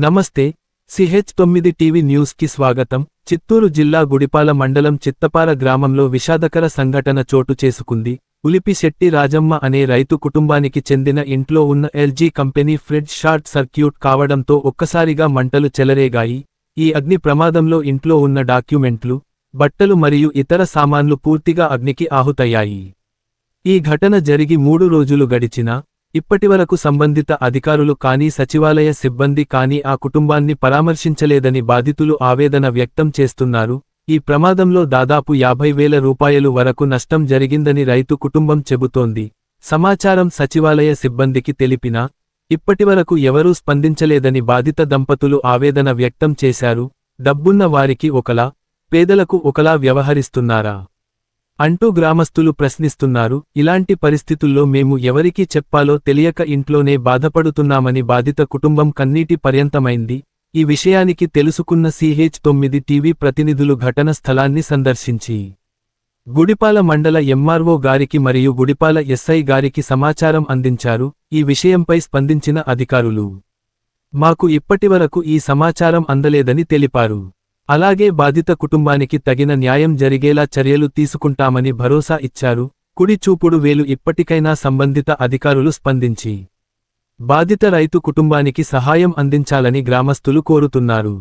నమస్తే, CH9 TV న్యూస్కి స్వాగతం. చిత్తూరు జిల్లా గుడిపాల మండలం చిత్తపార గ్రామంలో విషాదకర సంఘటన చోటు చేసుకుంది. ఉలిపిశెట్టి రాజమ్మ అనే రైతు కుటుంబానికి చెందిన ఇంట్లో ఉన్న LG company fridge short circuit కావడంతో ఒక్కసారిగా మంటలు చెలరేగాయి. ఈ అగ్ని ప్రమాదంలో ఇంట్లో ఉన్న డాక్యుమెంట్లు, బట్టలు మరియు ఇతర సామాన్లు పూర్తిగా అగ్నికి ఆహుతయ్యాయి. ఈ ఘటన జరిగి 3 రోజులు గడిచినా ఇప్పటివరకు సంబంధిత అధికారులు కానీ సచివాలయ సిబ్బంది కానీ ఆ కుటుంబాన్ని పరామర్శించలేదని బాధితులు ఆవేదన వ్యక్తం చేస్తున్నారు. ఈ ప్రమాదంలో దాదాపు 50,000 రూపాయలు వరకు నష్టం జరిగిందని రైతు కుటుంబం చెబుతోంది. సమాచారం సచివాలయ సిబ్బందికి తెలిపినా ఇప్పటివరకు ఎవరూ స్పందించలేదని బాధిత దంపతులు ఆవేదన వ్యక్తం చేశారు. డబ్బున్న వారికి ఒకలా, పేదలకు ఒకలా వ్యవహరిస్తున్నారా అంటూ గ్రామస్తులు ప్రశ్నిస్తున్నారు. ఇలాంటి పరిస్థితుల్లో మేము ఎవరికి చెప్పాలో తెలియక ఇంట్లోనే బాధపడుతున్నామని బాధిత కుటుంబం కన్నీటి పర్యంతమైంది. ఈ విషయానికి తెలుసుకున్న CH9 టీవీ ప్రతినిధులు ఘటన స్థలాన్ని సందర్శించి గుడిపాల మండల MRO గారికి మరియు గుడిపాల SI గారికి సమాచారం అందించారు. ఈ విషయంపై స్పందించిన అధికారులు మాకు ఇప్పటివరకు ఈ సమాచారం అందలేదని తెలిపారు. అలాగే బాధిత కుటుంబానికి తగిన న్యాయం జరిగేలా చర్యలు తీసుకుంటామని భరోసా ఇచ్చారు. కుడి చూపుడు వేలు ఇప్పటికైనా సంబంధిత అధికారులు స్పందించి బాధిత రైతు కుటుంబానికి సహాయం అందించాలని గ్రామస్తులు కోరుతున్నారు.